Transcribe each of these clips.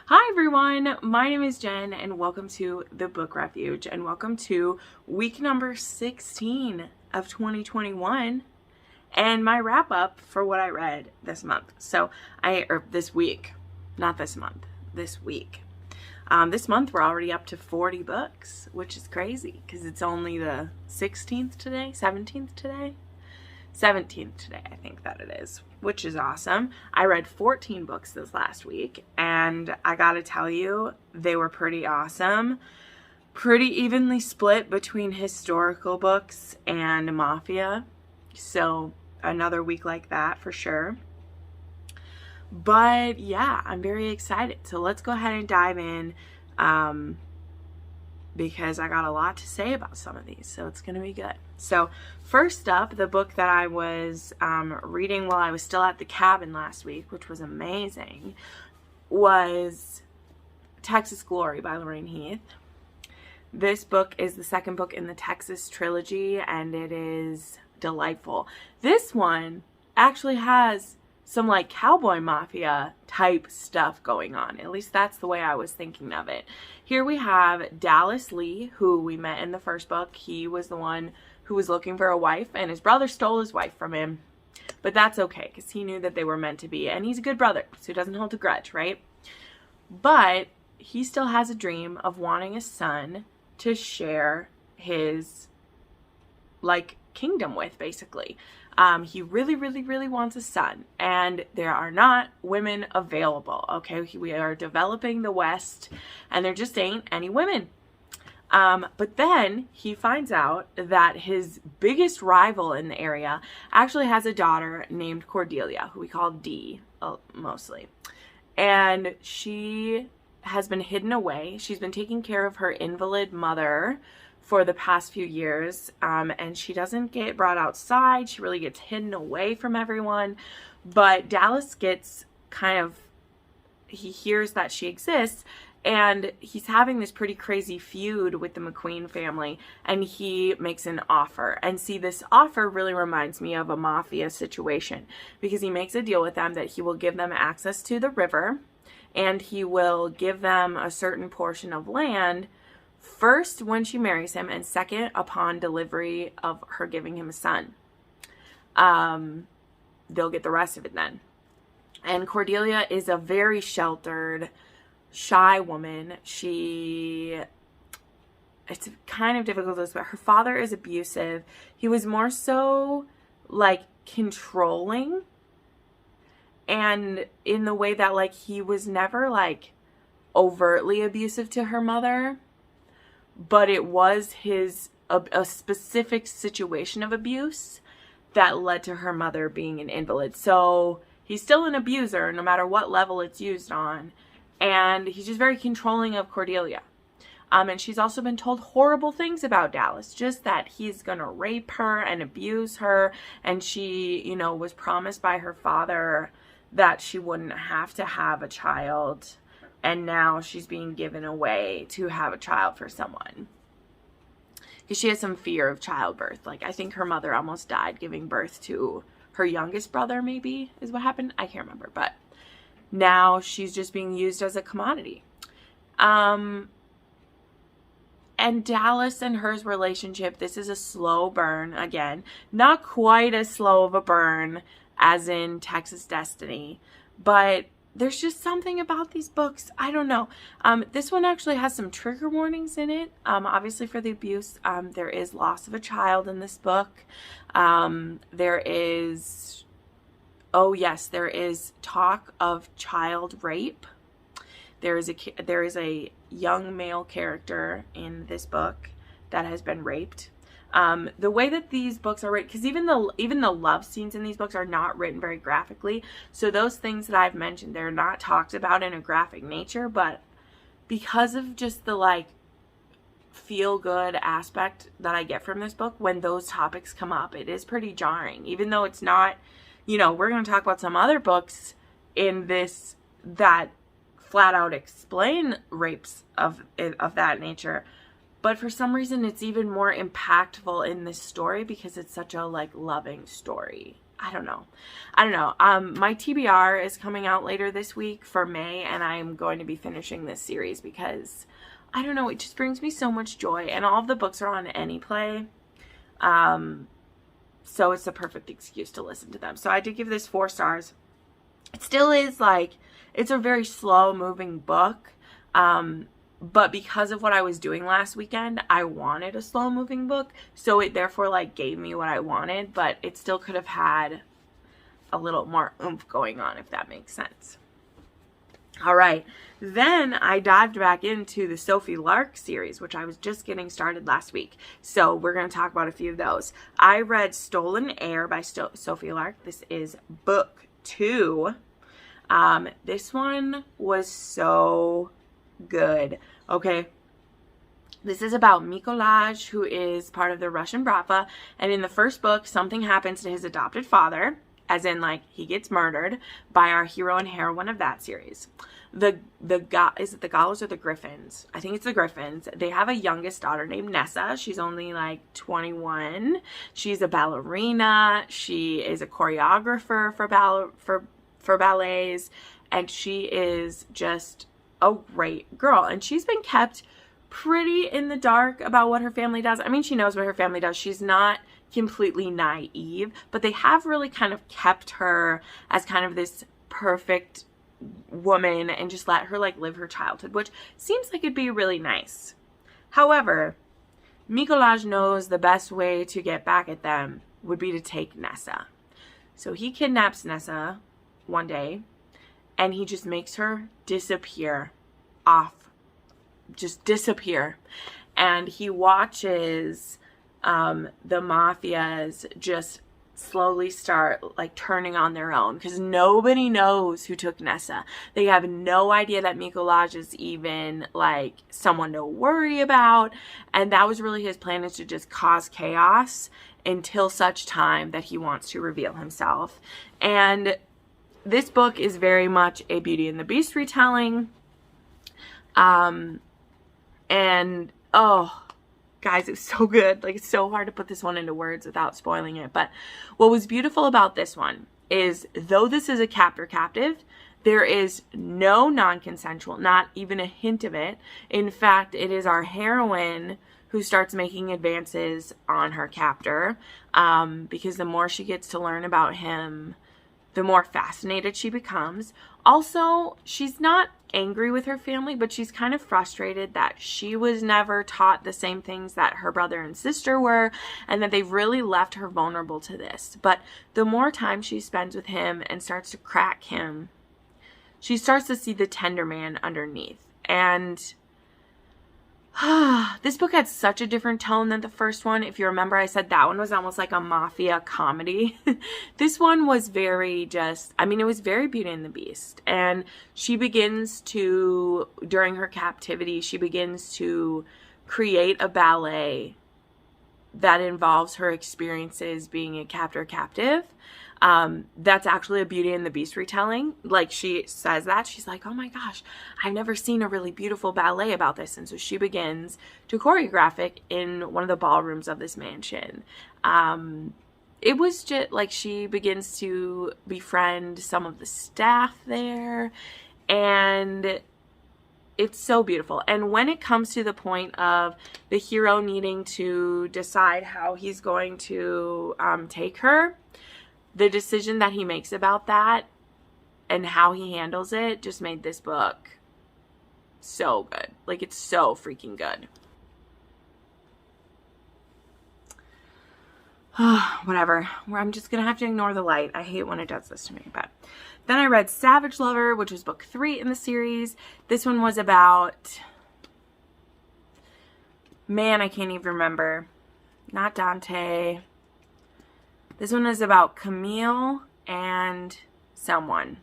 Hi everyone, my name is Jen and welcome to the Book Refuge and welcome to week number 16 of 2021 and my wrap up for what I read this month. This week, not this month, this week. This month we're already up to 40 books, which is crazy because it's only the 16th today, 17th today. 17th today, I think that it is, which is awesome. I read 14 books this last week, and I gotta tell you, they were pretty awesome. Pretty evenly split between historical books and mafia, so another week like that for sure. But yeah, I'm very excited. So let's go ahead and dive in, because I got a lot to say about some of these, so it's gonna be good. So first up, the book that I was reading while I was still at the cabin last week, which was amazing, was Texas Glory by Lorraine Heath. This book is the second book in the Texas trilogy, and it is delightful. This one actually has some like cowboy mafia type stuff going on. At least that's the way I was thinking of it. Here we have Dallas Lee, who we met in the first book. He was the one who was looking for a wife, and his brother stole his wife from him. But that's okay, because he knew that they were meant to be, and he's a good brother, so he doesn't hold a grudge, right? But he still has a dream of wanting a son to share his, like, kingdom with, basically. He really, really, really wants a son, and there are not women available, okay? We are developing the West, and there just ain't any women. But then he finds out that his biggest rival in the area actually has a daughter named Cordelia, who we call Dee, mostly. And she has been hidden away. She's been taking care of her invalid mother for the past few years, and she doesn't get brought outside. She really gets hidden away from everyone. But Dallas gets he hears that she exists, and he's having this pretty crazy feud with the McQueen family, and he makes an offer. And see, this offer really reminds me of a mafia situation, because he makes a deal with them that he will give them access to the river, and he will give them a certain portion of land, first when she marries him, and second upon delivery of her giving him a son. They'll get the rest of it then. And Cordelia is a very sheltered, shy woman. It's kind of difficult to explain. Her father is abusive. He was more so like controlling, and in the way that like he was never like overtly abusive to her mother, but it was a specific situation of abuse that led to her mother being an invalid. So he's still an abuser no matter what level it's used on. And he's just very controlling of Cordelia. And she's also been told horrible things about Dallas. Just that he's going to rape her and abuse her. And she, was promised by her father that she wouldn't have to have a child. And now she's being given away to have a child for someone. Because she has some fear of childbirth. Like, I think her mother almost died giving birth to her youngest brother, maybe, is what happened. I can't remember. But now she's just being used as a commodity. And Dallas and her's relationship, this is a slow burn. Again, not quite as slow of a burn as in Texas Destiny. But there's just something about these books. I don't know. This one actually has some trigger warnings in it. Obviously for the abuse, there is loss of a child in this book. There is talk of child rape. There is a young male character in this book that has been raped. The way that these books are written, because even the love scenes in these books are not written very graphically. So those things that I've mentioned, they're not talked about in a graphic nature, but because of just the like feel good aspect that I get from this book, when those topics come up, it is pretty jarring. Even though it's not, we're going to talk about some other books in this that flat out explain rapes of that nature. But for some reason, it's even more impactful in this story because it's such a like loving story. I don't know. My TBR is coming out later this week for May, and I'm going to be finishing this series because, I don't know, it just brings me so much joy, and all of the books are on AnyPlay, so it's the perfect excuse to listen to them. So I did give this 4 stars. It still is, like, it's a very slow-moving book, but because of what I was doing last weekend, I wanted a slow-moving book, so it therefore, like, gave me what I wanted, but it still could have had a little more oomph going on, if that makes sense. All right, then I dived back into the Sophie Lark series, which I was just getting started last week, so we're going to talk about a few of those. I read Stolen Heir by Sophie Lark. This is book 2. This one was so good. Okay, this is about Mikolaj, who is part of the Russian Bratva, and in the first book, something happens to his adopted father, as in, like, he gets murdered by our hero and heroine of that series. Is it the Gallos or the Griffins? I think it's the Griffins. They have a youngest daughter named Nessa. She's only, like, 21. She's a ballerina. She is a choreographer for ballets, and she is just a great girl, and she's been kept pretty in the dark about what her family does. I mean, she knows what her family does. She's not completely naive, but they have really kind of kept her as kind of this perfect woman and just let her, like, live her childhood, which seems like it'd be really nice. However, Mikolaj knows the best way to get back at them would be to take Nessa. So he kidnaps Nessa one day, and he just makes her disappear and he watches the mafias just slowly start, like, turning on their own, because nobody knows who took Nessa. They have no idea that Mikolaj is even, like, someone to worry about, and that was really his plan, is to just cause chaos until such time that he wants to reveal himself. And this book is very much a Beauty and the Beast retelling. And, oh, guys, it's so good. Like, it's so hard to put this one into words without spoiling it. But what was beautiful about this one is, though this is a captor-captive, there is no non-consensual, not even a hint of it. In fact, it is our heroine who starts making advances on her captor, because the more she gets to learn about him, the more fascinated she becomes. Also, she's not angry with her family, but she's kind of frustrated that she was never taught the same things that her brother and sister were, and that they've really left her vulnerable to this. But the more time she spends with him and starts to crack him, she starts to see the tender man underneath. And this book had such a different tone than the first one. If you remember, I said that one was almost like a mafia comedy. This one was very just, I mean, it was very Beauty and the Beast. And she begins to, during her captivity, she begins to create a ballet that involves her experiences being a captor-captive. That's actually a Beauty and the Beast retelling. Like, she says that. She's like, oh my gosh, I've never seen a really beautiful ballet about this. And so she begins to choreograph it in one of the ballrooms of this mansion. It was just, like, she begins to befriend some of the staff there. And it's so beautiful. And when it comes to the point of the hero needing to decide how he's going to take her, the decision that he makes about that and how he handles it just made this book so good. Like, it's so freaking good. Whatever. I'm just going to have to ignore the light. I hate when it does this to me. But then I read Savage Lover, which was book 3 in the series. This one was about, man, I can't even remember. Not Dante. This one is about Camille and someone.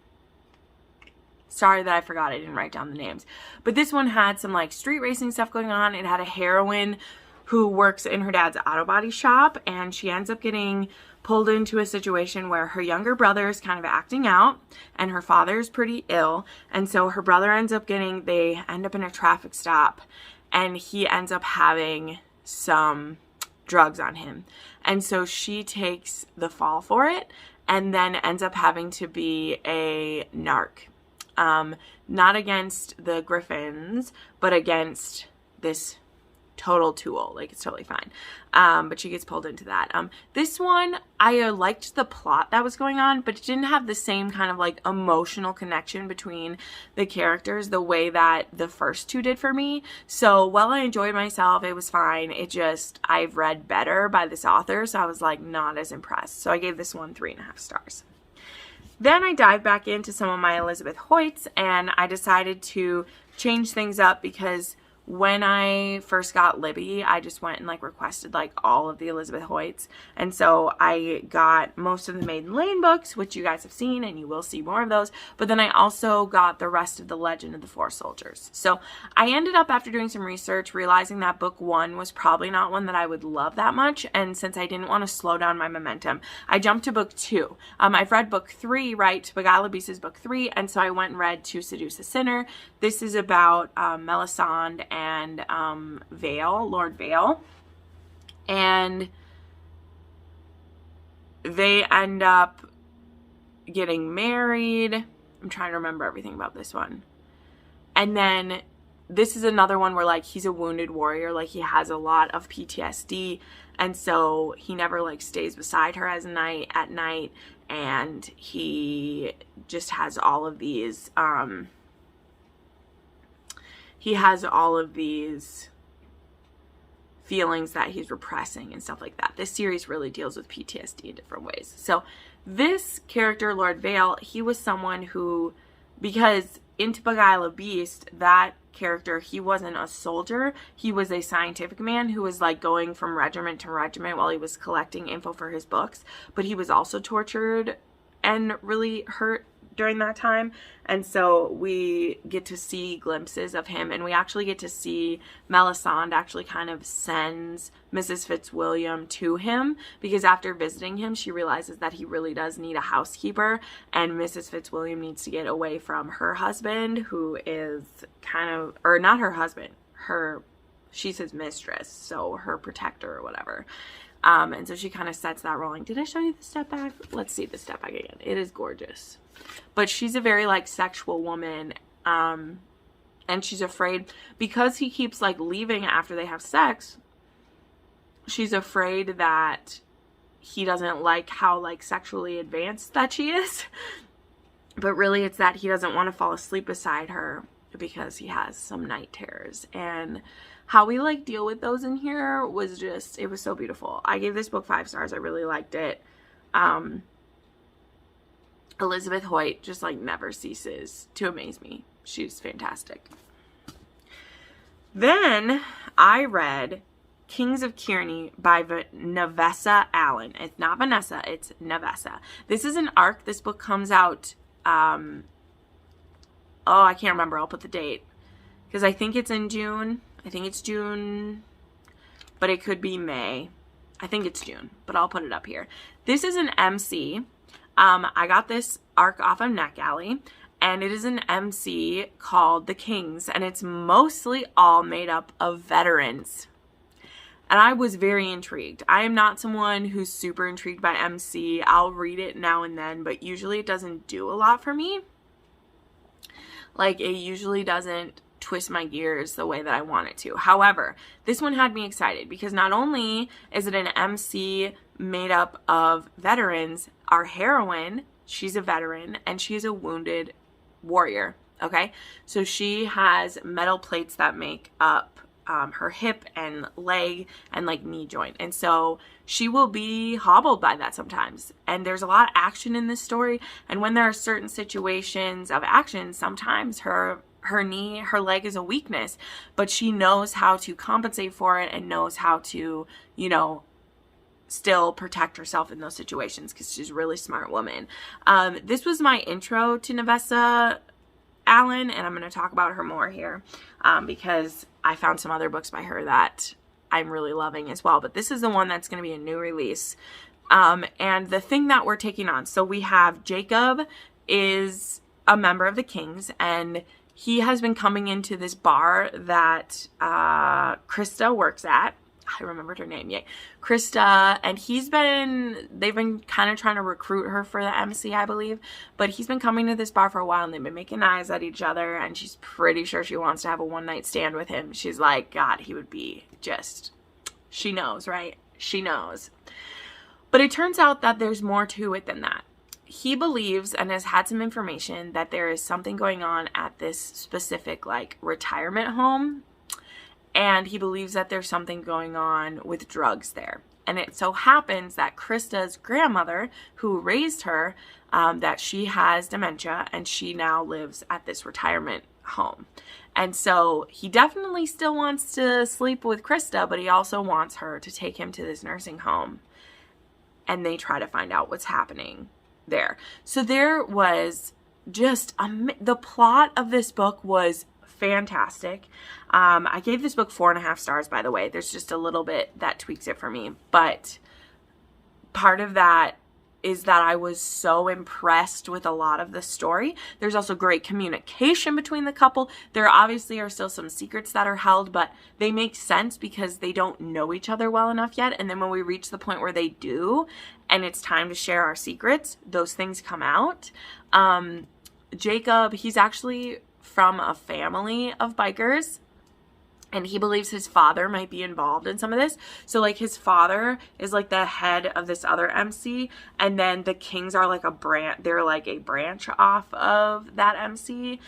Sorry that I forgot. I didn't write down the names. But this one had some, like, street racing stuff going on. It had a heroine who works in her dad's auto body shop, and she ends up getting pulled into a situation where her younger brother is kind of acting out, and her father is pretty ill. And so her brother they end up in a traffic stop, and he ends up having some drugs on him. And so she takes the fall for it and then ends up having to be a narc. Not against the Griffins, but against this total tool. Like, it's totally fine. But she gets pulled into that. This one, I liked the plot that was going on, but it didn't have the same kind of like emotional connection between the characters the way that the first two did for me. So while I enjoyed myself, it was fine. It just, I've read better by this author, so I was like not as impressed. So I gave this one 3.5 stars. Then I dived back into some of my Elizabeth Hoyts, and I decided to change things up because when I first got Libby, I just went and like requested like all of the Elizabeth Hoyts. And so I got most of the Maiden Lane books, which you guys have seen, and you will see more of those. But then I also got the rest of the Legend of the Four Soldiers. So I ended up, after doing some research, realizing that book 1 was probably not one that I would love that much. And since I didn't want to slow down my momentum, I jumped to book 2. I've read book 3, right? To Beguile Beast's book 3. And so I went and read To Seduce a Sinner. This is about Melisande and Vale, Lord Vale, and they end up getting married. I'm trying to remember everything about this one. And then this is another one where like he's a wounded warrior, like he has a lot of PTSD, and so he never like stays beside her at night, and he just has all of these feelings that he's repressing and stuff like that. This series really deals with PTSD in different ways. So this character, Lord Vale, he was someone who, because in To Beguile a Beast, that character, he wasn't a soldier, he was a scientific man who was like going from regiment to regiment while he was collecting info for his books, but he was also tortured and really hurt during that time. And so we get to see glimpses of him, and we actually get to see Melisande actually kind of sends Mrs. Fitzwilliam to him, because after visiting him, she realizes that he really does need a housekeeper, and Mrs. Fitzwilliam needs to get away from her husband, who is kind of, or not her husband, she's his mistress, so her protector or whatever. And so she kind of sets that rolling. Did I show you the step back? Let's see the step back again. It is gorgeous. But she's a very like sexual woman. And she's afraid, because he keeps like leaving after they have sex, she's afraid that he doesn't like how like sexually advanced that she is. But really it's that he doesn't want to fall asleep beside her because he has some night terrors. And how we like deal with those in here was just, it was so beautiful. I gave this book 5 stars. I really liked it. Elizabeth Hoyt just like never ceases to amaze me. She's fantastic. Then I read Kings of Kearny by Navessa Allen. It's not Vanessa, it's Navessa. This is an arc. This book comes out, I can't remember. I'll put the date, because I think it's in June. I think it's June, but it could be May. I think it's June, but I'll put it up here. This is an MC. I got this arc off of NetGalley, and it is an MC called The Kings, and it's mostly all made up of veterans. And I was very intrigued. I am not someone who's super intrigued by MC. I'll read it now and then, but usually it doesn't do a lot for me. Like, it usually doesn't twist my gears the way that I want it to. However, this one had me excited because not only is it an MC made up of veterans, our heroine, she's a veteran and she's a wounded warrior. Okay, so she has metal plates that make up her hip and leg and like knee joint, and so she will be hobbled by that sometimes. And there's a lot of action in this story, and when there are certain situations of action, sometimes her leg is a weakness, but she knows how to compensate for it and knows how to, still protect herself in those situations because she's a really smart woman. This was my intro to Navessa Allen, and I'm going to talk about her more here because I found some other books by her that I'm really loving as well. But this is the one that's going to be a new release. And the thing that we're taking on, so we have Jacob is a member of the Kings, and he has been coming into this bar that Krista works at, I remembered her name, yay, Krista, and they've been kind of trying to recruit her for the MC, I believe, but he's been coming to this bar for a while, and they've been making eyes at each other, and she's pretty sure she wants to have a one-night stand with him. She's like, God, he would be just, she knows, right? She knows. But it turns out that there's more to it than that. He believes and has had some information that there is something going on at this specific, like, retirement home. And he believes that there's something going on with drugs there. And it so happens that Krista's grandmother, who raised her, that she has dementia, and she now lives at this retirement home. And so he definitely still wants to sleep with Krista, but he also wants her to take him to this nursing home. And they try to find out what's happening there. So there was just, the plot of this book was fantastic. I gave this book 4.5 stars, by the way. There's just a little bit that tweaks it for me. But part of that is that I was so impressed with a lot of the story. There's also great communication between the couple. There obviously are still some secrets that are held, but they make sense because they don't know each other well enough yet. And then when we reach the point where they do, and it's time to share our secrets, those things come out. Jacob, he's actually from a family of bikers, and he believes his father might be involved in some of this. So, like, his father is, like, the head of this other MC, and then the Kings are, like, they're, like, a branch off of that MC.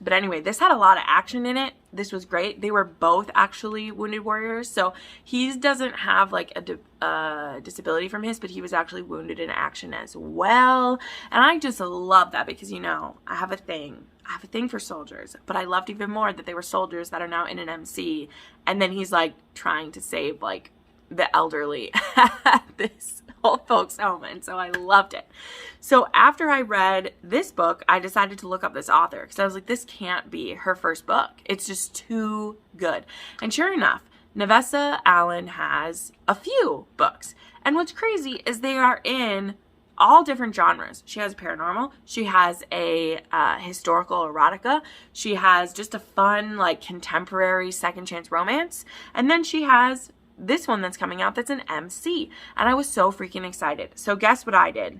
But anyway, this had a lot of action in it. This was great. They were both actually wounded warriors. So he doesn't have like a disability from his, but he was actually wounded in action as well. And I just love that because, you know, I have a thing for soldiers, but I loved even more that they were soldiers that are now in an MC. And then he's like trying to save like the elderly at this old folks home, and so I loved it. So after I read this book, I decided to look up this author because I was like, this can't be her first book. It's just too good. And sure enough, Navessa Allen has a few books, and what's crazy is they are in all different genres. She has paranormal, she has a historical erotica, she has just a fun like contemporary second chance romance, and then she has this one that's coming out that's an MC, and I was so freaking excited. So guess what I did?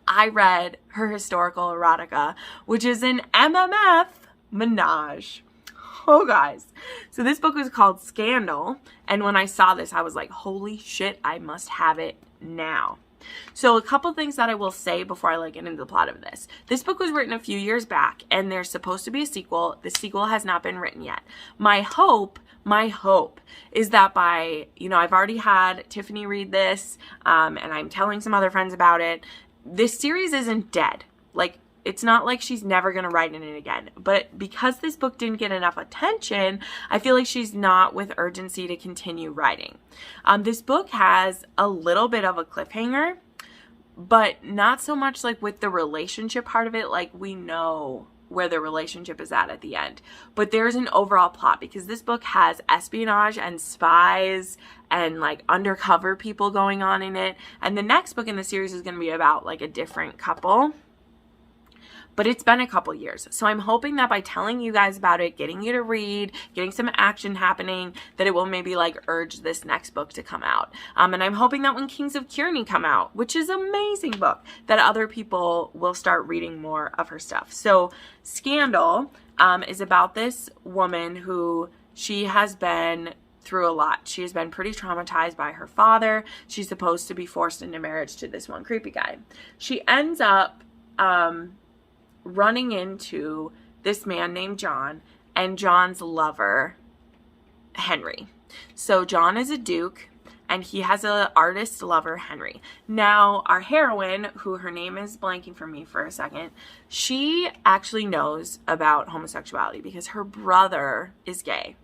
I read her historical erotica, which is an MMF menage. Oh, guys. So this book was called Scandal, and when I saw this, I was like, holy shit, I must have it now. So a couple things that I will say before I get into the plot of this. This book was written a few years back, and there's supposed to be a sequel. The sequel has not been written yet. My hope is that by, I've already had Tiffany read this, and I'm telling some other friends about it. This series isn't dead. It's not like she's never going to write in it again. But because this book didn't get enough attention, I feel like she's not with urgency to continue writing. This book has a little bit of a cliffhanger, but not so much with the relationship part of it. We know where the relationship is at the end. But there's an overall plot because this book has espionage and spies and undercover people going on in it. And the next book in the series is going to be about a different couple. But it's been a couple years. So I'm hoping that by telling you guys about it, getting you to read, getting some action happening, that it will maybe urge this next book to come out. And I'm hoping that when Kings of Kearny come out, which is an amazing book, that other people will start reading more of her stuff. So Scandal is about this woman who she has been through a lot. She has been pretty traumatized by her father. She's supposed to be forced into marriage to this one creepy guy. She ends up running into this man named John and John's lover, Henry. So John is a duke and he has an artist lover, Henry. Now, our heroine, who her name is blanking for me for a second, she actually knows about homosexuality because her brother is gay.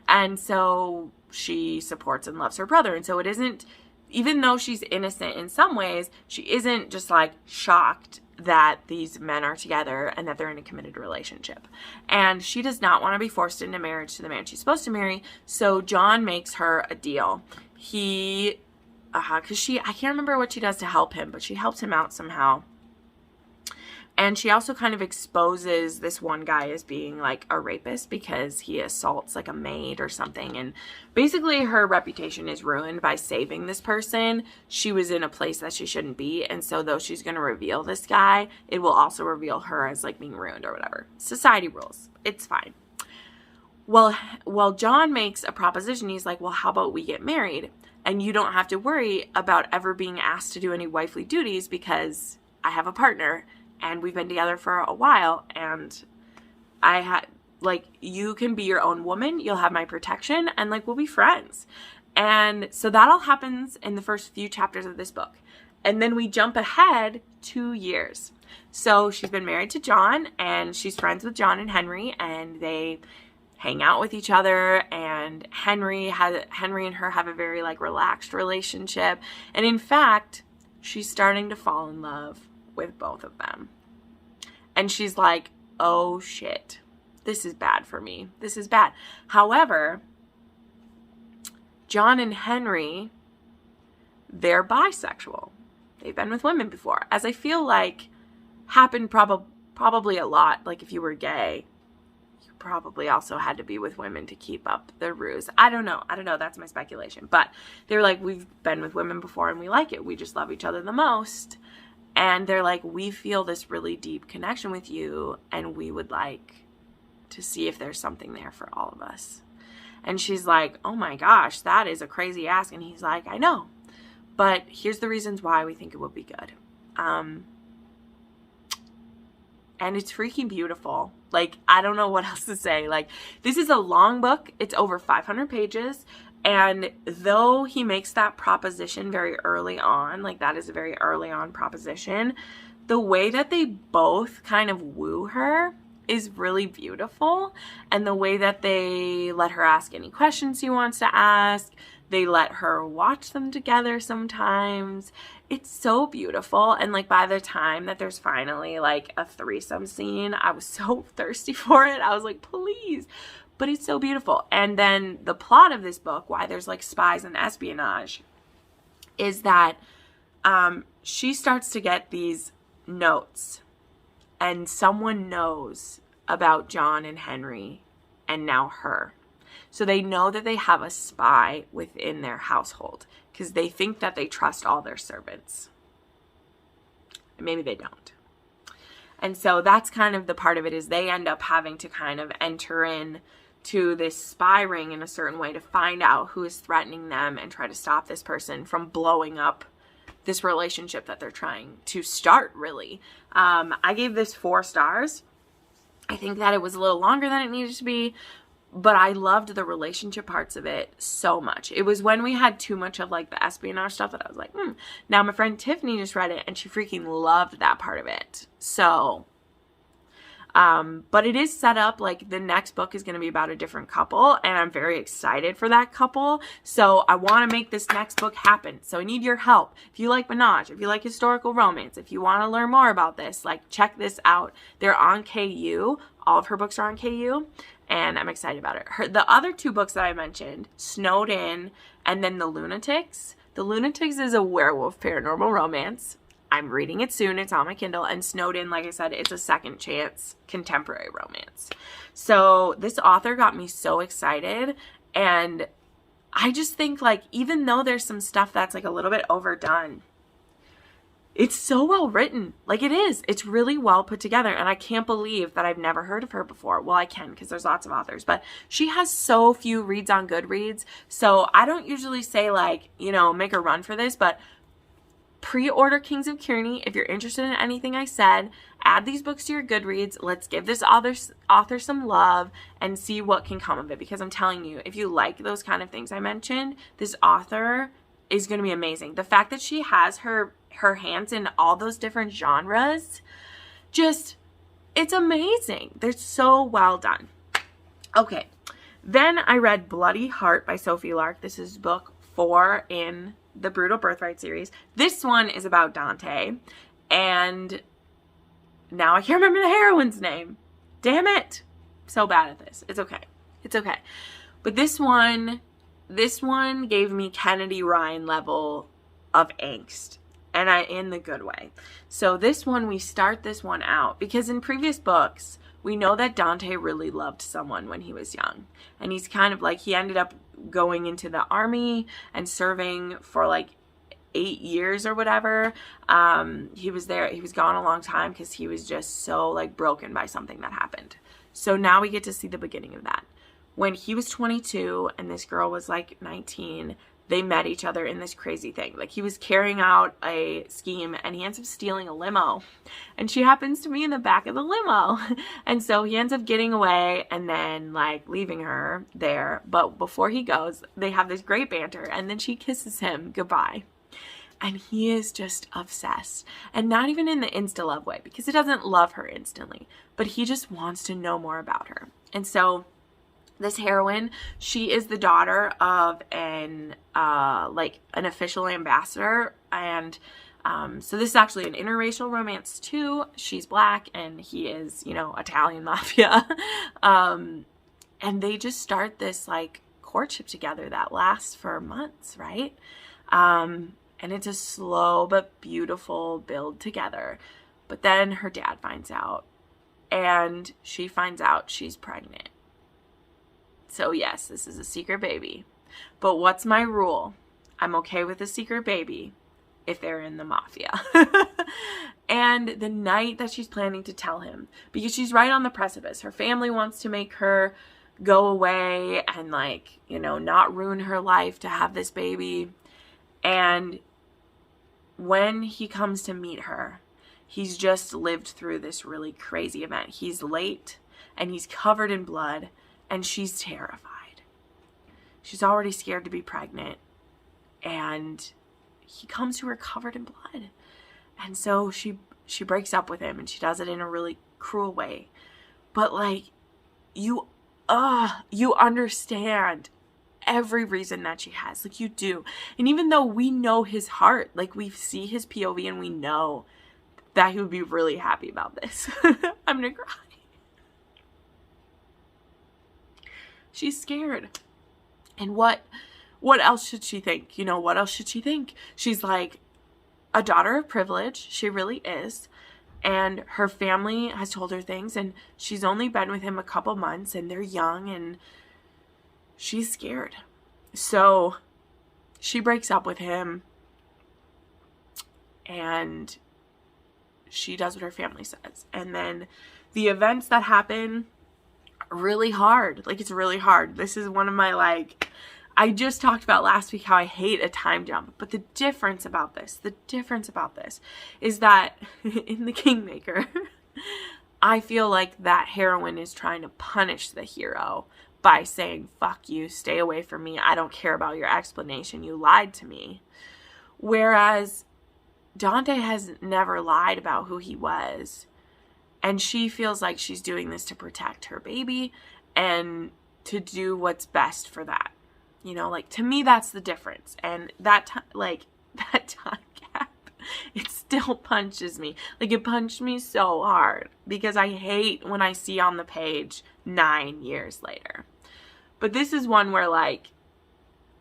And so she supports and loves her brother. And so it isn't, even though she's innocent in some ways, she isn't just shocked that these men are together and that they're in a committed relationship. And she does not want to be forced into marriage to the man she's supposed to marry. So John makes her a deal. I can't remember what she does to help him, but she helps him out somehow. And she also kind of exposes this one guy as being like a rapist because he assaults like a maid or something. And basically her reputation is ruined by saving this person. She was in a place that she shouldn't be. And so though she's going to reveal this guy, it will also reveal her as like being ruined or whatever. Society rules. It's fine. Well, John makes a proposition. He's like, well, how about we get married? And you don't have to worry about ever being asked to do any wifely duties because I have a partner. And we've been together for a while, and you can be your own woman, you'll have my protection, and, like, we'll be friends. And so that all happens in the first few chapters of this book. And then we jump ahead 2 years. So she's been married to John, and she's friends with John and Henry, and they hang out with each other, and Henry and her have a very, like, relaxed relationship. And in fact, she's starting to fall in love with both of them. And she's like, oh shit, this is bad for me. This is bad. However, John and Henry, they're bisexual. They've been with women before, as I feel like happened probably a lot. Like if you were gay, you probably also had to be with women to keep up the ruse. I don't know. That's my speculation. But they were like, we've been with women before and we like it. We just love each other the most. And they're like, we feel this really deep connection with you, and we would like to see if there's something there for all of us. And she's like, oh my gosh, that is a crazy ask. And he's like, I know, but here's the reasons why we think it would be good. And it's freaking beautiful. Like, I don't know what else to say. Like, this is a long book. It's over 500 pages. And though he makes that proposition very early on, like that is a very early on proposition, the way that they both kind of woo her is really beautiful. And the way that they let her ask any questions she wants to ask, they let her watch them together sometimes. It's so beautiful. And like by the time that there's finally like a threesome scene, I was so thirsty for it. I was like, please. But it's so beautiful. And then the plot of this book, why there's like spies and espionage, is that she starts to get these notes, and someone knows about John and Henry and now her. So they know that they have a spy within their household because they think that they trust all their servants. Maybe they don't. And so that's kind of the part of it, is they end up having to kind of enter in to this spy ring in a certain way to find out who is threatening them and try to stop this person from blowing up this relationship that they're trying to start, really. I gave this 4 stars. I think that it was a little longer than it needed to be, but I loved the relationship parts of it so much. It was when we had too much of like the espionage stuff that I was like, Now my friend Tiffany just read it and she freaking loved that part of it. So, but it is set up like the next book is going to be about a different couple, and I'm very excited for that couple. So I want to make this next book happen. So I need your help. If you like menage, if you like historical romance, if you want to learn more about this, like check this out. They're on KU. All of her books are on KU, and I'm excited about it. The other 2 books that I mentioned, Snowed In and then The Lunatics. The Lunatics is a werewolf paranormal romance. I'm reading it soon. It's on my Kindle. And Snowed In, like I said, it's a second chance contemporary romance. So this author got me so excited. And I just think, like, even though there's some stuff that's, like, a little bit overdone, it's so well written. Like, it is. It's really well put together. And I can't believe that I've never heard of her before. Well, I can because there's lots of authors. But she has so few reads on Goodreads. So I don't usually say, like, you know, make a run for this. But pre-order Kings of Kearny if you're interested in anything I said. Add these books to your Goodreads. Let's give this author some love and see what can come of it. Because I'm telling you, if you like those kind of things I mentioned, this author is going to be amazing. The fact that she has her hands in all those different genres, just, it's amazing. They're so well done. Okay, then I read Bloody Heart by Sophie Lark. This is book 4 in the Brutal Birthright series. This one is about Dante, and now I can't remember the heroine's name. Damn it. So bad at this. It's okay. It's okay. But this one gave me Kennedy Ryan level of angst. and in the good way. So this one, we start this one out because in previous books, we know that Dante really loved someone when he was young. And he's kind of like, he ended up going into the army and serving for like 8 years or whatever. He was there, he was gone a long time because he was just so like broken by something that happened. So now we get to see the beginning of that. When he was 22 and this girl was like 19, they met each other in this crazy thing. Like he was carrying out a scheme and he ends up stealing a limo. And she happens to be in the back of the limo. And so he ends up getting away and then like leaving her there. But before he goes, they have this great banter and then she kisses him goodbye. And he is just obsessed. And not even in the insta-love way because he doesn't love her instantly. But he just wants to know more about her. And so this heroine, she is the daughter of an official ambassador, and so this is actually an interracial romance too. She's black and he is, you know, Italian mafia, and they just start this like courtship together that lasts for months, right? And it's a slow but beautiful build together. But then her dad finds out, and she finds out she's pregnant. So yes, this is a secret baby. But what's my rule? I'm okay with a secret baby if they're in the mafia. And the night that she's planning to tell him, because she's right on the precipice, her family wants to make her go away and like, you know, not ruin her life to have this baby. And when he comes to meet her, he's just lived through this really crazy event. He's late and he's covered in blood. And she's terrified. She's already scared to be pregnant. And he comes to her covered in blood. And so she breaks up with him. And she does it in a really cruel way. But like, you understand every reason that she has. Like you do. And even though we know his heart, like we see his POV and we know that he would be really happy about this. I'm gonna cry. She's scared. And what else should she think? You know, what else should she think? She's like a daughter of privilege. She really is. And her family has told her things. And she's only been with him a couple months. And they're young. And she's scared. So she breaks up with him. And she does what her family says. And then the events that happen, really hard. Like, it's really hard. This is one of my, like, I just talked about last week how I hate a time jump. But the difference about this is that in The Kingmaker, I feel like that heroine is trying to punish the hero by saying, fuck you, stay away from me. I don't care about your explanation. You lied to me. Whereas Dante has never lied about who he was. And she feels like she's doing this to protect her baby and to do what's best for that. You know, like, to me, that's the difference. And that time gap, it still punches me. Like, it punched me so hard because I hate when I see on the page 9 years later. But this is one where, like,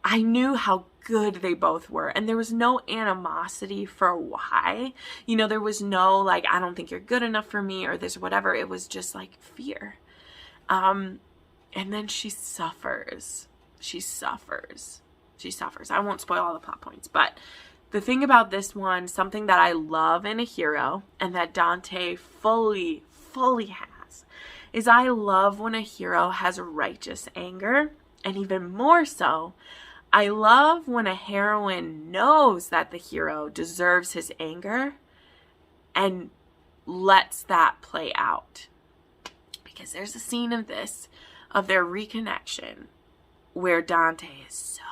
I knew how good they both were. And there was no animosity for why. You know, there was no, like, I don't think you're good enough for me or this or whatever. It was just, like, fear. And then she suffers. She suffers. I won't spoil all the plot points. But the thing about this one, something that I love in a hero and that Dante fully has, is I love when a hero has righteous anger. And even more so, I love when a heroine knows that the hero deserves his anger and lets that play out. Because there's a scene of their reconnection, where Dante is so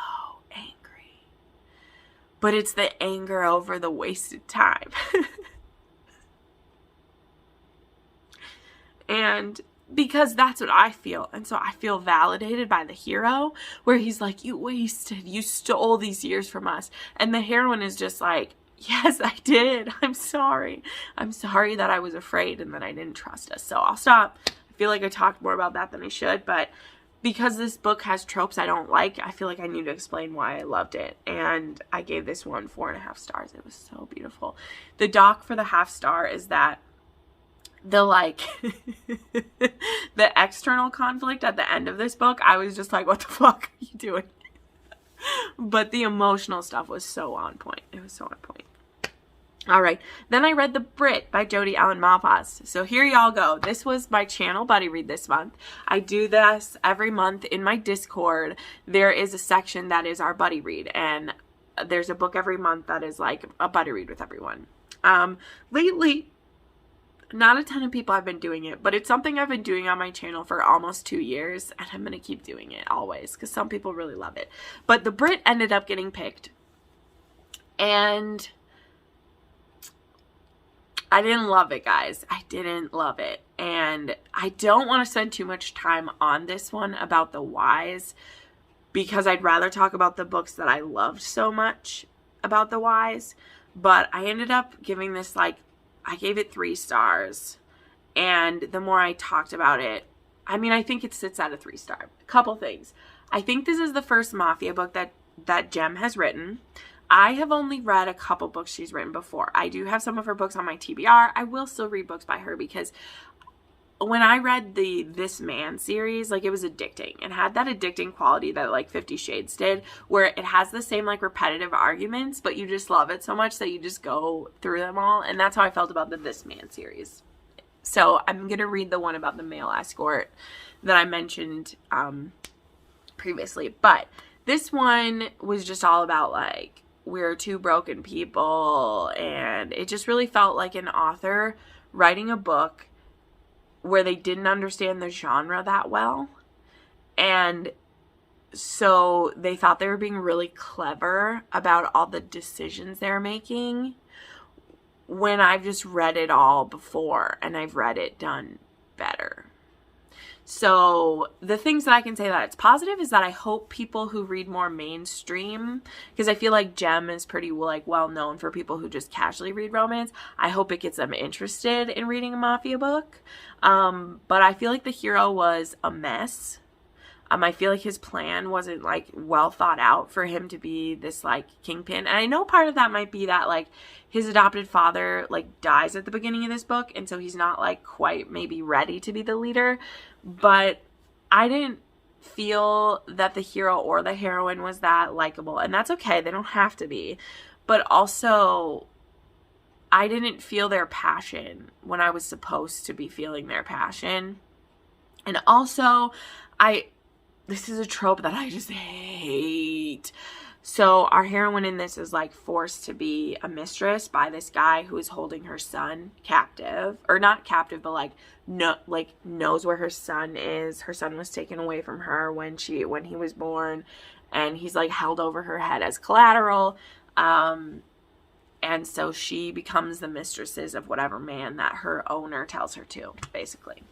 angry. But it's the anger over the wasted time. And because that's what I feel. And so I feel validated by the hero, where he's like, you stole these years from us. And the heroine is just like, yes, I did. I'm sorry. I'm sorry that I was afraid and that I didn't trust us. So I'll stop. I feel like I talked more about that than I should, but because this book has tropes I don't like, I feel like I need to explain why I loved it. And I gave this one 4.5 stars. It was so beautiful. The doc for the half star is that the like the external conflict at the end of this book, I was just like, what the fuck are you doing? But the emotional stuff was so on point. It was so on point. All right. Then I read The Brit by Jodi and Malpas. So here y'all go. This was my channel buddy read this month. I do this every month in my Discord. There is a section that is our buddy read, and there's a book every month that is like a buddy read with everyone. Lately, not a ton of people have been doing it, but it's something I've been doing on my channel for almost 2 years, and I'm going to keep doing it always because some people really love it. But The Brit ended up getting picked, and I didn't love it, guys. I didn't love it. And I don't want to spend too much time on this one about the whys, because I'd rather talk about the books that I loved so much about the whys. But I ended up giving this, like, I gave it 3 stars. And the more I talked about it, I mean, I think it sits at a 3 star. A couple things. I think this is the first Mafia book that Jenn has written. I have only read a couple books she's written before. I do have some of her books on my TBR. I will still read books by her because when I read the This Man series, like, it was addicting. It had that addicting quality that, like, 50 Shades did, where it has the same, like, repetitive arguments, but you just love it so much that you just go through them all. And that's how I felt about the This Man series. So I'm going to read the one about the male escort that I mentioned previously. But this one was just all about, like, we're 2 broken people, and it just really felt like an author writing a book where they didn't understand the genre that well, and so they thought they were being really clever about all the decisions they're making, when I've just read it all before, and I've read it done better. So the things that I can say that it's positive is that I hope people who read more mainstream, because I feel like Jenn is pretty, like, well known for people who just casually read romance. I hope it gets them interested in reading a Mafia book. But I feel like the hero was a mess. I feel like his plan wasn't, like, well thought out for him to be this, like, kingpin. And I know part of that might be that, like, his adopted father, like, dies at the beginning of this book, and so he's not, like, quite maybe ready to be the leader. But I didn't feel that the hero or the heroine was that likable. And that's okay. They don't have to be. But also, I didn't feel their passion when I was supposed to be feeling their passion. And also, this is a trope that I just hate. So our heroine in this is, like, forced to be a mistress by this guy who is holding her son captive, or not captive, but, like, knows where her son is. Her son was taken away from her when he was born, and he's, like, held over her head as collateral. And so she becomes the mistresses of whatever man that her owner tells her to, basically.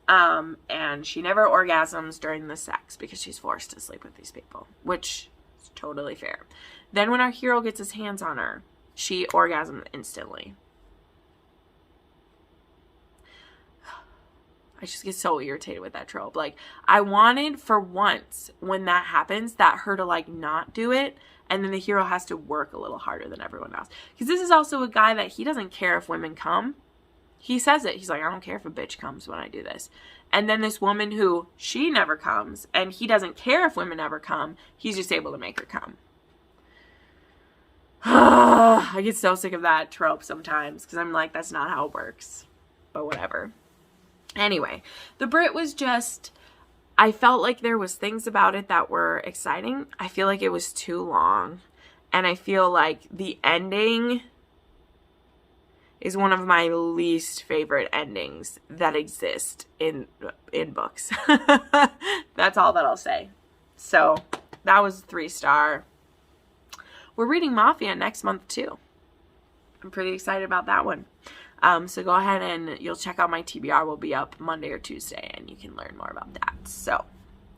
And she never orgasms during the sex because she's forced to sleep with these people, which is totally fair. Then when our hero gets his hands on her, she orgasms instantly. I just get so irritated with that trope. Like, I wanted for once when that happens that her to, like, not do it, and then the hero has to work a little harder than everyone else. Because this is also a guy that he doesn't care if women come. He says it. He's like, I don't care if a bitch comes when I do this. And then this woman who, she never comes, and he doesn't care if women ever come. He's just able to make her come. I get so sick of that trope sometimes because I'm like, that's not how it works. But whatever. Anyway, The Brit was just, I felt like there was things about it that were exciting. I feel like it was too long. And I feel like the ending is one of my least favorite endings that exist in books. That's all that I'll say. So that was 3 star. We're reading Mafia next month too. I'm pretty excited about that one. So go ahead and you'll check out my TBR. Will be up Monday or Tuesday, and you can learn more about that. So,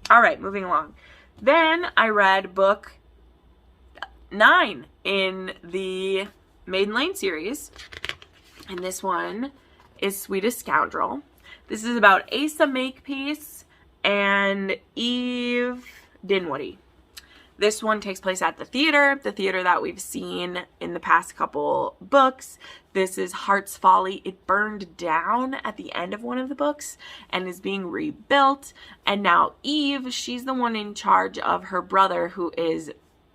all right, moving along. Then I read book 9 in the Maiden Lane series, and this one is Swedish Scoundrel. This is about Asa Makepeace and Eve Dinwiddie. This one takes place at the theater that we've seen in the past couple books. This is Heart's Folly. It burned down at the end of one of the books and is being rebuilt. And now Eve, she's the one in charge of her brother, who is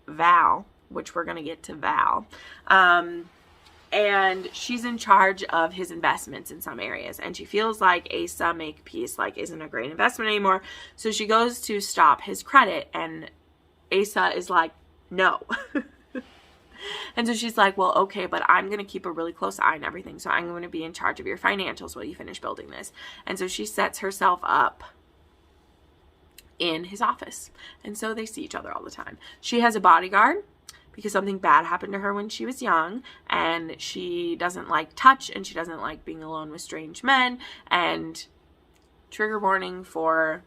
Val, which we're going to get to Val. And she's in charge of his investments in some areas. And she feels like Asa Makepeace isn't a great investment anymore. So she goes to stop his credit, and Asa is like, no. And so she's like, well, okay, but I'm going to keep a really close eye on everything. So I'm going to be in charge of your financials while you finish building this. And so she sets herself up in his office. And so they see each other all the time. She has a bodyguard because something bad happened to her when she was young. And she doesn't like touch, and she doesn't like being alone with strange men. And trigger warning for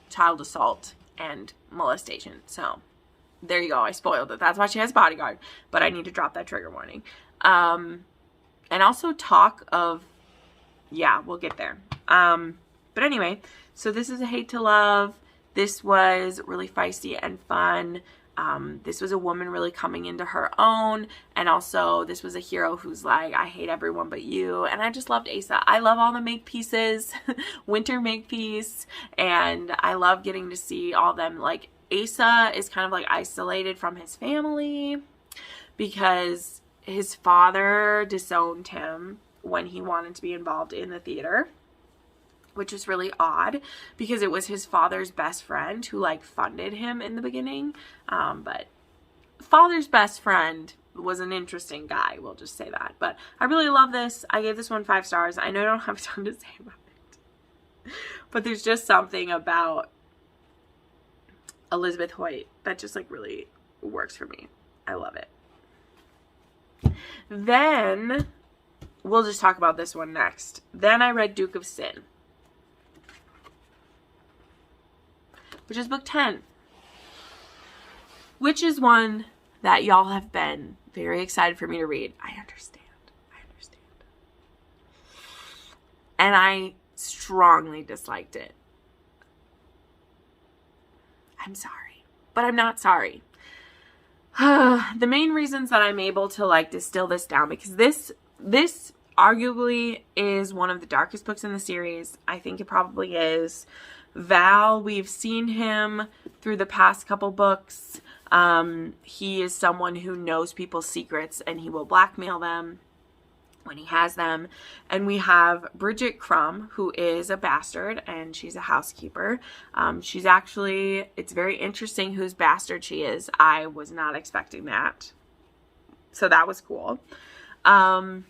child assault and molestation. So there you go. I spoiled it. That's why she has a bodyguard, but I need to drop that trigger warning. And also talk of, yeah, we'll get there. But anyway, so this is A Hate to Love. This was really feisty and fun. This was a woman really coming into her own. And also this was a hero who's like, I hate everyone but you. And I just loved Asa. I love all the Makepieces, Winter Makepeace. And I love getting to see all them. Like, Asa is kind of like isolated from his family because his father disowned him when he wanted to be involved in the theater, which is really odd because it was his father's best friend who funded him in the beginning. But father's best friend was an interesting guy. We'll just say that. But I really love this. I gave this one 5 stars. I know I don't have a ton to say about it, but there's just something about Elizabeth Hoyt that just really works for me. I love it. Then we'll just talk about this one next. Then I read Duke of Sin, which is book 10, which is one that y'all have been very excited for me to read. I understand. And I strongly disliked it. I'm sorry, but I'm not sorry. The main reasons that I'm able to distill this down, because this arguably is one of the darkest books in the series. I think it probably is. Val, we've seen him through the past couple books. He is someone who knows people's secrets and he will blackmail them when he has them. And we have Bridget Crumb, who is a bastard, and she's a housekeeper. She's actually, it's very interesting whose bastard she is. I was not expecting that. So that was cool. And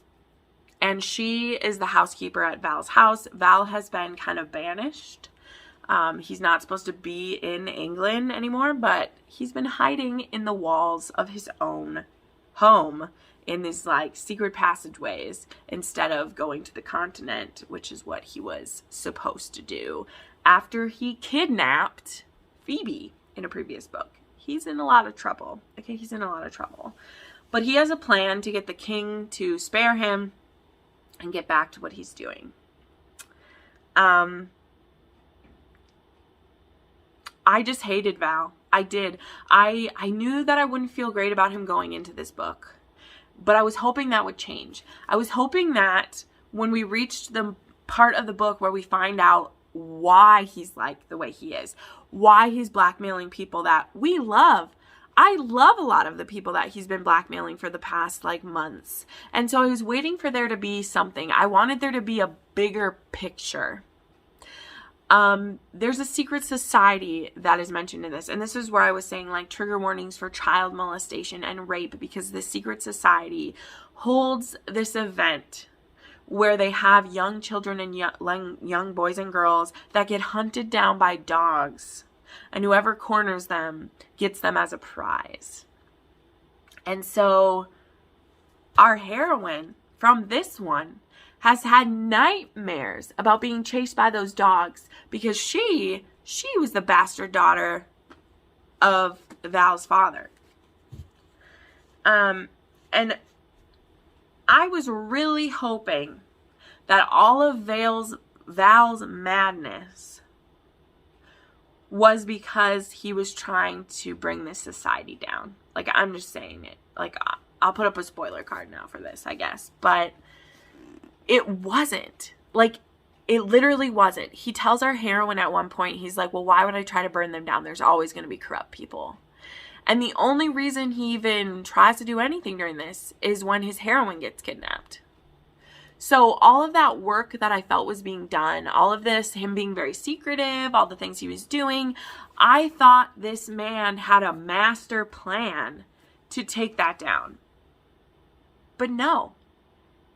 she is the housekeeper at Val's house. Val has been kind of banished. He's not supposed to be in England anymore, but he's been hiding in the walls of his own home in these secret passageways instead of going to the continent, which is what he was supposed to do after he kidnapped Phoebe in a previous book. He's in a lot of trouble. Okay, he's in a lot of trouble. But he has a plan to get the king to spare him and get back to what he's doing. I just hated Val. I did. I knew that I wouldn't feel great about him going into this book, but I was hoping that would change. I was hoping that when we reached the part of the book where we find out why he's the way he is, why he's blackmailing people that we love. I love a lot of the people that he's been blackmailing for the past months. And so I was waiting for there to be something. I wanted there to be a bigger picture. There's a secret society that is mentioned in this. And this is where I was saying trigger warnings for child molestation and rape, because the secret society holds this event where they have young children and young boys and girls that get hunted down by dogs, and whoever corners them gets them as a prize. And so our heroine from this one has had nightmares about being chased by those dogs because she was the bastard daughter of Val's father. And I was really hoping that all of Val's madness was because he was trying to bring this society down. Like, I'm just saying it. Like, I'll put up a spoiler card now for this, I guess. But it wasn't. Like, it literally wasn't. He tells our heroine at one point, he's like, well, why would I try to burn them down? There's always going to be corrupt people. And the only reason he even tries to do anything during this is when his heroine gets kidnapped. So all of that work that I felt was being done, all of this, him being very secretive, all the things he was doing, I thought this man had a master plan to take that down. But no.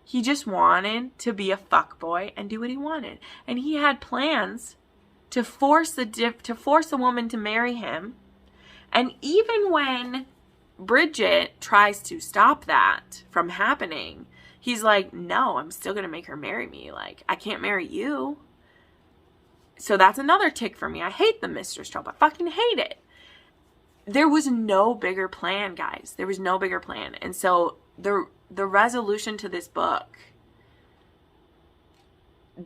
He just wanted to be a fuckboy and do what he wanted. And he had plans to force a woman to marry him. And even when Bridget tries to stop that from happening, he's like, no, I'm still going to make her marry me. Like, I can't marry you. So that's another tick for me. I hate the mistress trope. I fucking hate it. There was no bigger plan, guys. There was no bigger plan. And so the resolution to this book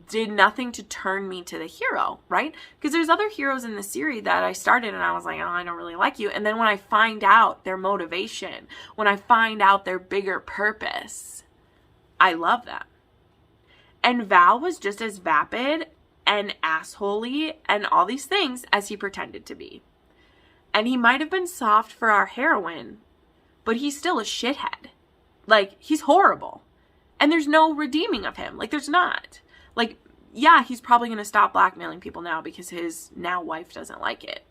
did nothing to turn me to the hero, right? Because there's other heroes in the series that I started and I was like, oh, I don't really like you. And then when I find out their motivation, when I find out their bigger purpose, I love them. And Val was just as vapid and assholey and all these things as he pretended to be. And he might have been soft for our heroine, but he's still a shithead. Like, he's horrible. And there's no redeeming of him. Like, there's not. Like, yeah, he's probably going to stop blackmailing people now because his now wife doesn't like it.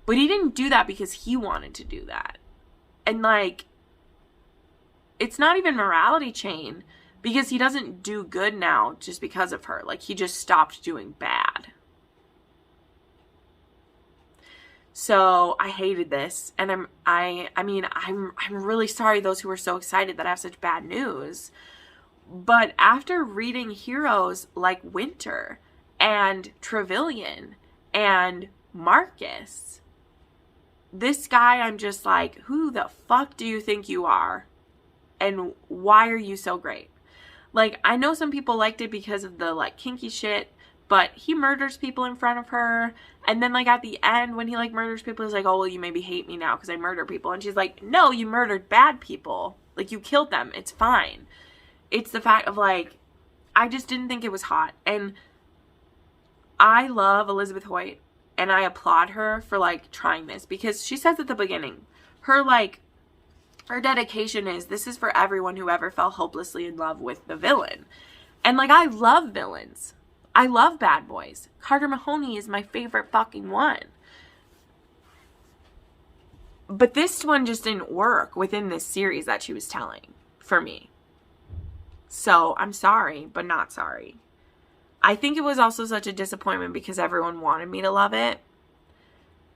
But he didn't do that because he wanted to do that. And, like, it's not even morality chain because he doesn't do good now just because of her. Like, he just stopped doing bad. So I hated this, and I'm really sorry those who were so excited that I have such bad news. But after reading heroes like Winter and Trevelyan and Marcus, this guy, I'm just like, who the fuck do you think you are? And why are you so great? Like, I know some people liked it because of the, like, kinky shit, but he murders people in front of her. And then, like, at the end, when he, like, murders people, he's like, oh, well, you maybe hate me now because I murder people. And she's like, no, you murdered bad people. Like, you killed them. It's fine. It's the fact of, like, I just didn't think it was hot. And I love Elizabeth Hoyt. And I applaud her for, like, trying this. Because she says at the beginning, her dedication is, this is for everyone who ever fell hopelessly in love with the villain. And, like, I love villains. I love bad boys. Carter Mahoney is my favorite fucking one. But this one just didn't work within this series that she was telling for me. So I'm sorry, but not sorry. I think it was also such a disappointment because everyone wanted me to love it.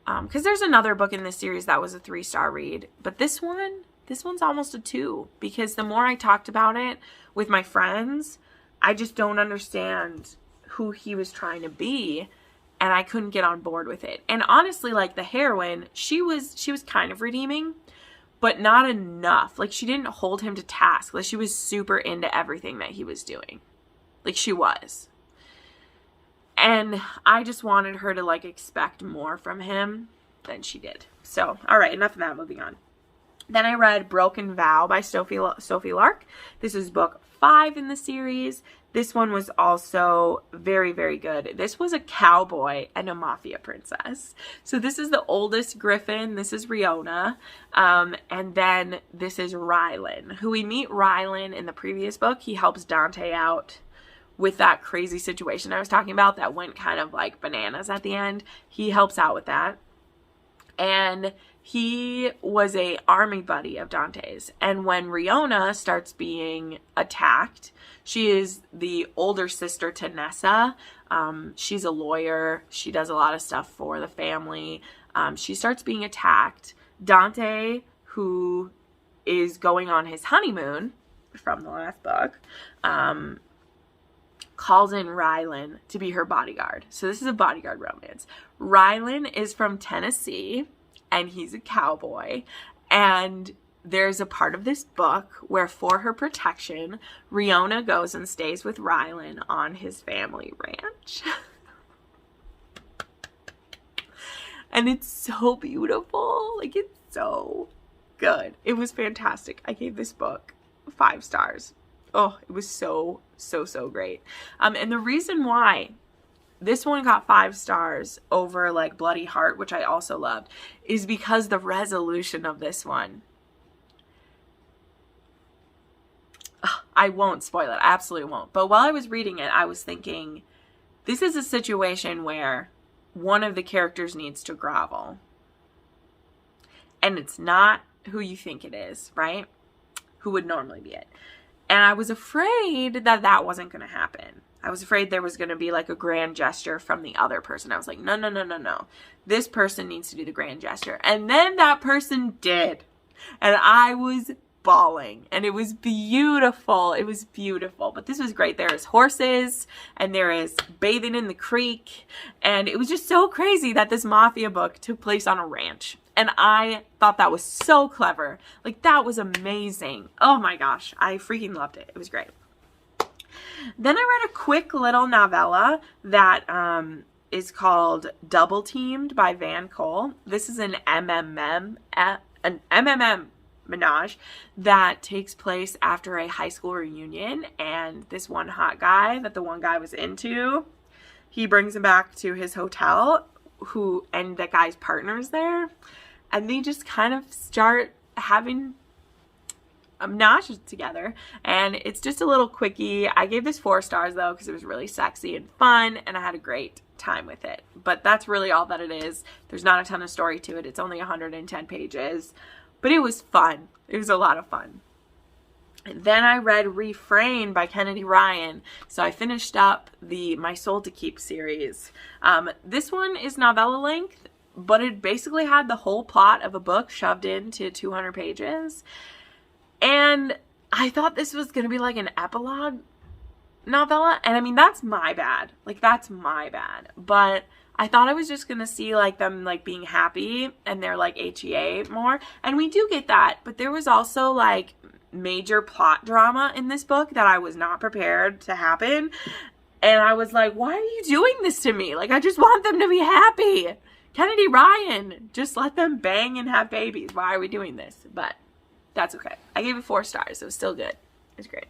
Because there's another book in this series that was a 3-star read. But this one's almost a 2. Because the more I talked about it with my friends, I just don't understand who he was trying to be, and I couldn't get on board with it. And honestly, like, the heroine, she was kind of redeeming, but not enough. Like, she didn't hold him to task. Like, she was super into everything that he was doing. Like, she was. And I just wanted her to, like, expect more from him than she did. So, all right, enough of that. Moving on. Then I read Broken Vow by Sophie Lark. This is book 5 in the series. This one was also very, very good. This was a cowboy and a mafia princess. So this is the oldest Griffin. This is Riona. And then this is Rylan, who we meet Rylan in the previous book. He helps Dante out with that crazy situation I was talking about that went kind of like bananas at the end. He helps out with that. And he was a army buddy of Dante's. And when Riona starts being attacked, she is the older sister to Nessa. She's a lawyer. She does a lot of stuff for the family. She starts being attacked. Dante, who is going on his honeymoon from the last book, calls in Rylan to be her bodyguard. So this is a bodyguard romance. Rylan is from Tennessee, and he's a cowboy. And there's a part of this book where, for her protection, Riona goes and stays with Rylan on his family ranch. And it's so beautiful. Like, it's so good. It was fantastic. I gave this book 5 stars. Oh, it was so great. And the reason why this one got 5 stars over like Bloody Heart, which I also loved, is because the resolution of this one. I won't spoil it. I absolutely won't. But while I was reading it, I was thinking, this is a situation where one of the characters needs to grovel. And it's not who you think it is, right? Who would normally be it. And I was afraid that that wasn't going to happen. I was afraid there was going to be like a grand gesture from the other person. I was like, no. This person needs to do the grand gesture. And then that person did. And I was bawling. And it was beautiful. It was beautiful. But this was great. There is horses and there is bathing in the creek. And it was just so crazy that this mafia book took place on a ranch. And I thought that was so clever. Like, that was amazing. Oh my gosh. I freaking loved it. It was great. Then I read a quick little novella that is called Double Teamed by Van Cole. This is an MMM menage that takes place after a high school reunion. And this one hot guy that the one guy was into, he brings him back to his hotel, and that guy's partner's there. And they just kind of start having a menage together. And it's just a little quickie. I gave this 4 stars though, because it was really sexy and fun, and I had a great time with it. But that's really all that it is. There's not a ton of story to it. It's only 110 pages. But it was fun. It was a lot of fun. Then I read Refrain by Kennedy Ryan. So I finished up the My Soul to Keep series. This one is novella length, but it basically had the whole plot of a book shoved into 200 pages. And I thought this was going to be like an epilogue novella. And I mean, that's my bad. Like, that's my bad. But I thought I was just going to see like them like being happy and they're like HEA more. And we do get that. But there was also like major plot drama in this book that I was not prepared to happen. And I was like, why are you doing this to me? Like, I just want them to be happy. Kennedy Ryan, just let them bang and have babies. Why are we doing this? But that's okay. I gave it 4 stars. It was still good. It was great.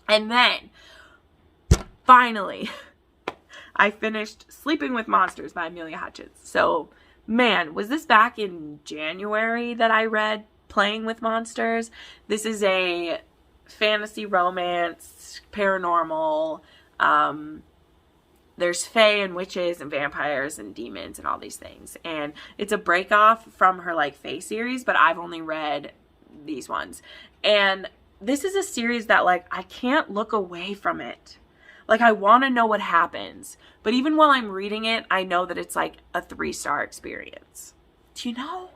And then, finally, I finished Sleeping with Monsters by Amelia Hutchins. So, man, was this back in January that I read Playing with Monsters? This is a fantasy romance, paranormal, there's fae and witches and vampires and demons and all these things. And it's a break off from her like fae series, but I've only read these ones. And this is a series that like I can't look away from it. Like, I want to know what happens. But even while I'm reading it, I know that it's like a 3-star experience. Do you know?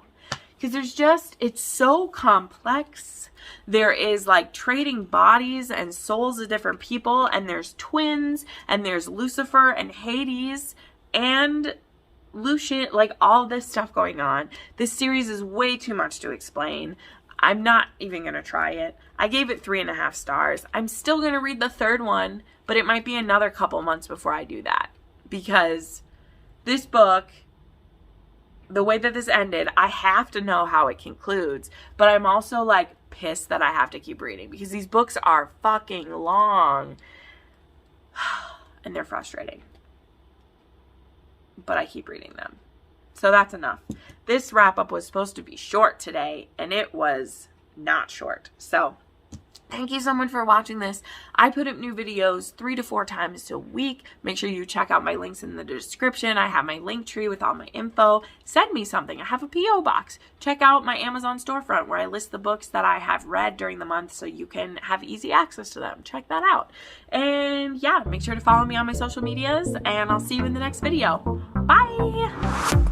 Because there's just, it's so complex. There is like trading bodies and souls of different people, and there's twins, and there's Lucifer and Hades and Lucian, like all this stuff going on. This series is way too much to explain. I'm not even going to try it. I gave it 3.5 stars. I'm still going to read the 3rd one, but it might be another couple months before I do that. Because this book, the way that this ended, I have to know how it concludes. But I'm also like pissed that I have to keep reading because these books are fucking long. And they're frustrating. But I keep reading them. So that's enough. This wrap up was supposed to be short today, and it was not short. So thank you so much for watching this. I put up new videos 3 to 4 times a week. Make sure you check out my links in the description. I have my link tree with all my info. Send me something. I have a P.O. box. Check out my Amazon storefront where I list the books that I have read during the month so you can have easy access to them. Check that out. And yeah, make sure to follow me on my social medias, and I'll see you in the next video. Bye!